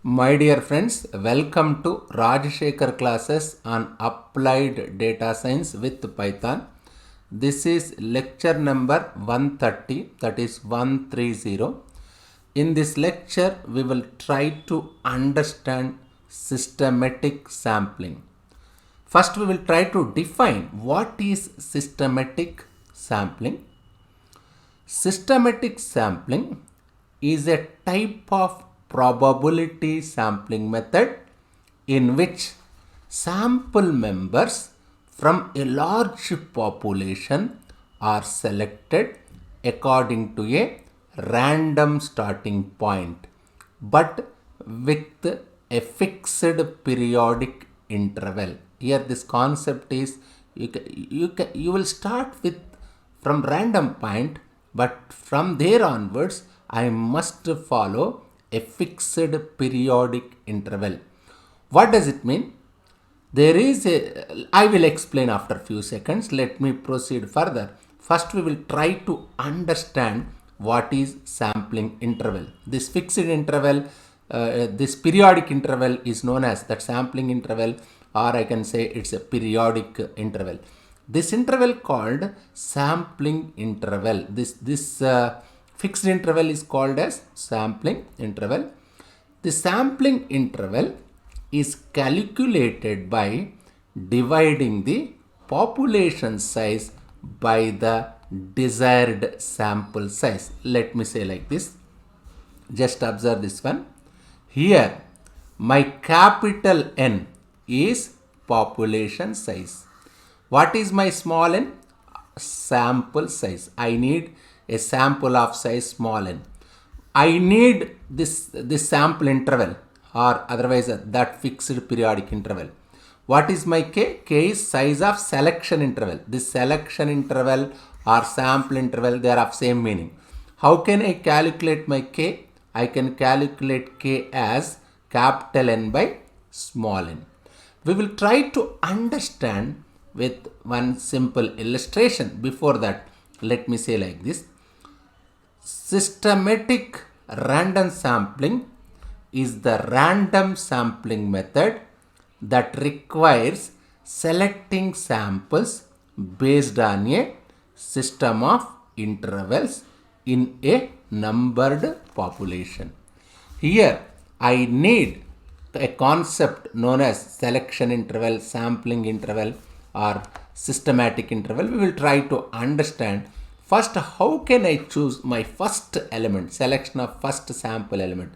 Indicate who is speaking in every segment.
Speaker 1: My dear friends, welcome to Rajshekar classes on Applied Data Science with Python. This is lecture number 130, that is 130. In this lecture, we will try to understand systematic sampling. First, we will try to define what is systematic sampling. Systematic sampling is a type of probability sampling method in which sample members from a large population are selected according to a random starting point but with a fixed periodic interval. Here this concept is you will start with from random point, but from there onwards I must follow a fixed periodic interval. What does it mean? There is a, I will explain after few seconds. Let me proceed further. First we will try to understand what is sampling interval. This fixed interval, this periodic interval is known as that sampling interval, or I can say it's a periodic interval. This interval called sampling interval. This fixed interval is called as sampling interval. The sampling interval is calculated by dividing the population size by the desired sample size. Let me say like this. Just observe this one. Here, my capital N is population size. What is my small n? Sample size. I need a sample of size small n. I need this sample interval, or otherwise that fixed periodic interval. What is my k? K is size of selection interval. This selection interval or sample interval, they are of same meaning. How can I calculate my k? I can calculate k as capital N by small n. We will try to understand with one simple illustration. Before that, let me say like this. Systematic random sampling is the random sampling method that requires selecting samples based on a system of intervals in a numbered population. Here I need a concept known as selection interval, sampling interval, or systematic interval. We will try to understand first how can I choose my first element, selection of first sample element.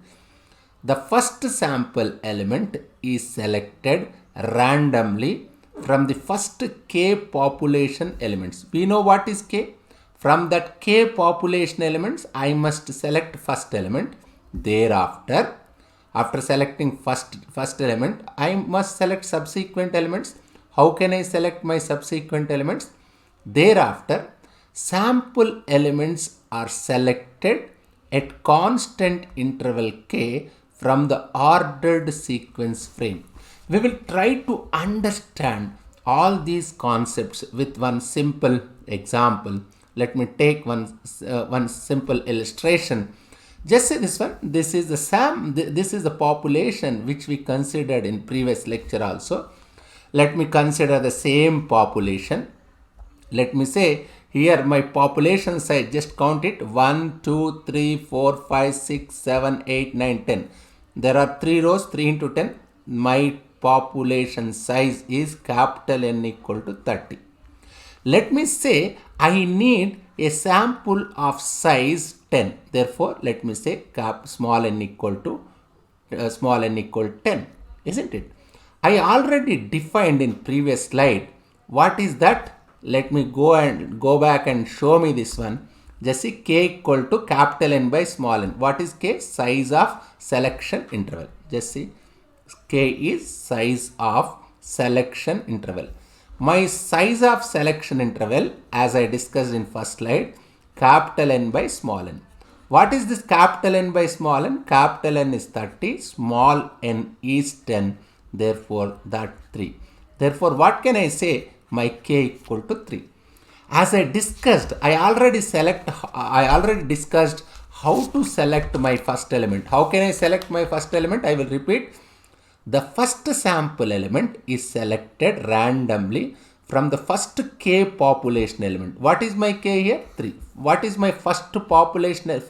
Speaker 1: The first sample element is selected randomly from the first k population elements. We know what is k. From that k population elements, I must select first element. Thereafter, after selecting first element, I must select subsequent elements. How can I select my subsequent elements? Thereafter, sample elements are selected at constant interval k from the ordered sequence frame. We will try to understand all these concepts with one simple example. Let me take one simple illustration. Just say this one. This is the population which we considered in previous lecture also. Let me consider the same population. Let me say here my population size, just count it, 1, 2, 3, 4, 5, 6, 7, 8, 9, 10. There are 3 rows, 3 into 10. My population size is capital N equal to 30. Let me say I need a sample of size 10. Therefore, let me say small n equal to 10, isn't it? I already defined in previous slide. What is that? Let me go back and show me this one. Just see k equal to capital N by small n. What is k? Size of selection interval. Just see k is size of selection interval. My size of selection interval, as I discussed in first slide, capital N by small n. What is this capital N by small n? Capital N is 30, small n is 10. Therefore, that 3. Therefore, what can I say? My k equal to 3. As I discussed, I already discussed how to select my first element. How can I select my first element? I will repeat. The first sample element is selected randomly from the first k population element. What is my k here? 3. What is my first population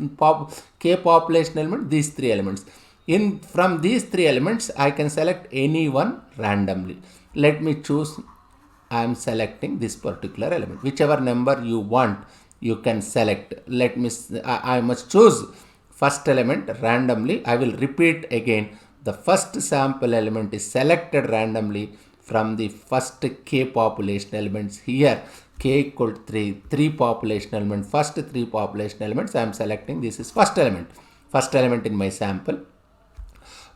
Speaker 1: k population element? These 3 elements. From these 3 elements, I can select any one randomly. Let me choose. I am selecting this particular element. Whichever number you want, you can select. Let me. I must choose first element randomly. I will repeat again. The first sample element is selected randomly from the first k population elements. Here k equal to 3, 3 population element, first 3 population elements I am selecting. This is first element in my sample.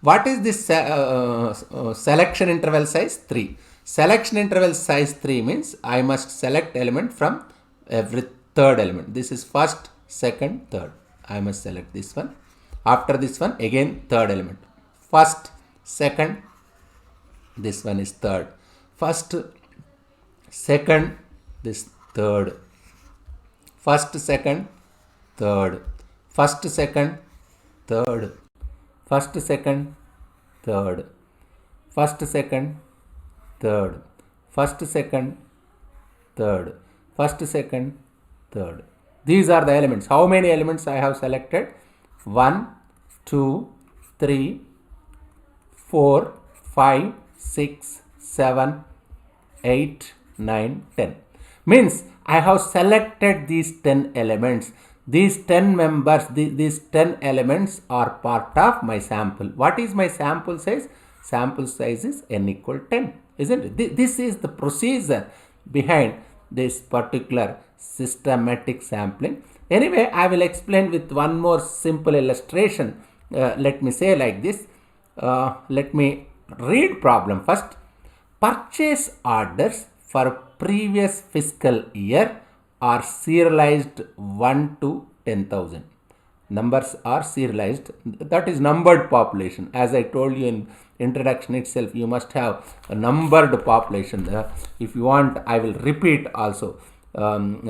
Speaker 1: What is this selection interval size? 3. Selection interval size 3 means I must select element from every third element. This is first, second, third. I must select this one. After this one, again third element. First, second, this one is third. First, second, this third. First, second, third. First, second, third. First, second, third. First, second, third. First, second, third. First, second, third. These are the elements. How many elements I have selected? 1, 2, 3, 4, 5, 6, 7, 8, 9, 10. Means I have selected these 10 elements. These 10 members, these 10 elements are part of my sample. What is my sample size? Sample size is n equal 10, isn't it? This is the procedure behind this particular systematic sampling. Anyway, I will explain with one more simple illustration. Let me say like this. Let me read problem first. Purchase orders for previous fiscal year are serialized 1 to 10,000. Numbers are serialized. That is numbered population. As I told you in introduction itself, you must have a numbered population. If you want, I will repeat also.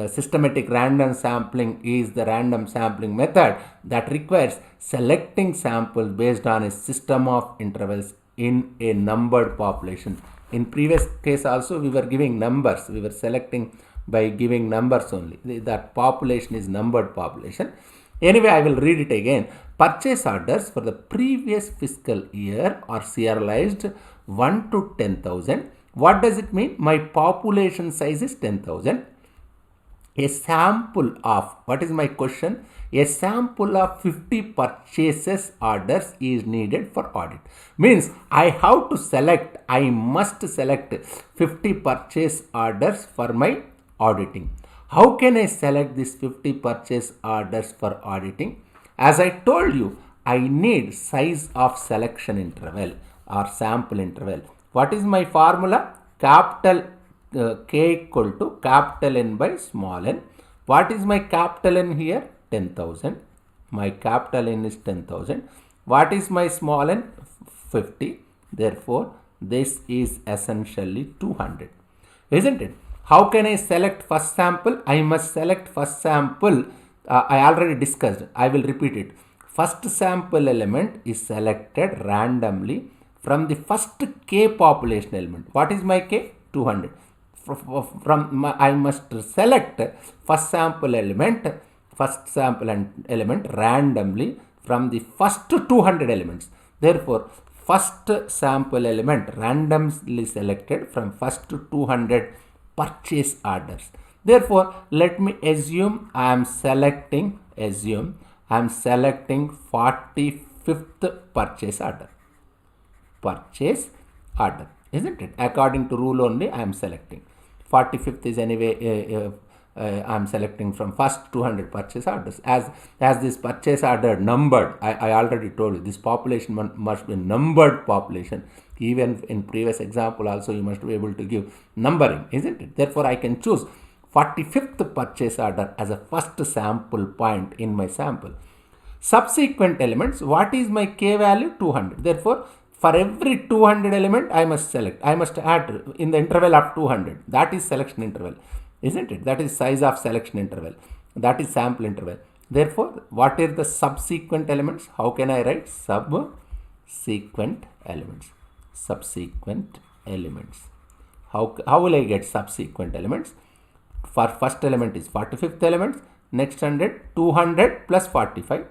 Speaker 1: Systematic random sampling is the random sampling method that requires selecting samples based on a system of intervals in a numbered population. In previous case also we were giving numbers. We were selecting by giving numbers only. That population is numbered population. Anyway, I will read it again. Purchase orders for the previous fiscal year are serialized 1 to 10,000. What does it mean? My population size is 10,000. A sample of, what is my question? A sample of 50 purchases orders is needed for audit. Means I have to select, I must select 50 purchase orders for my auditing. How can I select these 50 purchase orders for auditing? As I told you, I need size of selection interval or sample interval. What is my formula? Capital K equal to capital N by small n. What is my capital N here? 10,000. My capital N is 10,000. What is my small n? 50. Therefore, this is essentially 200. Isn't it? How can I select first sample? I must select first sample. I already discussed. I will repeat it. First sample element is selected randomly from the first k population element. What is my k? 200. I must select first sample element randomly from the first 200 elements. Therefore, first sample element randomly selected from first 200 purchase orders. Therefore, let me assume I am selecting 45th purchase order, isn't it? According to rule only I am selecting. 45th is anyway I am selecting from first 200 purchase orders. As this purchase order numbered, I already told you this population must be numbered population. Even in previous example also you must be able to give numbering, isn't it? Therefore, I can choose 45th purchase order as a first sample point in my sample. Subsequent elements, what is my k value? 200. Therefore, for every 200 element I must select. I must add in the interval of 200. That is selection interval, isn't it? That is size of selection interval. That is sample interval. Therefore, what is the subsequent elements? How can I write subsequent elements? Subsequent elements. How will I get subsequent elements? For first element is 45th element, next 200 plus 45,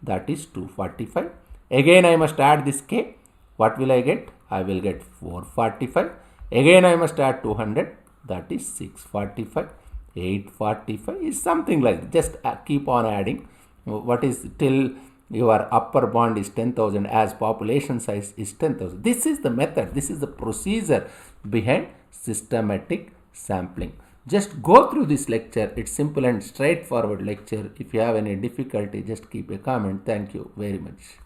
Speaker 1: that is 245. Again I must add this k. What will I get? I will get 445. Again I must add 200, that is 645. 845 is something like that. Just keep on adding. What is till your upper bound is 10,000 as population size is 10,000. This is the method. This is the procedure behind systematic sampling. Just go through this lecture. It's simple and straightforward lecture. If you have any difficulty, just keep a comment. Thank you very much.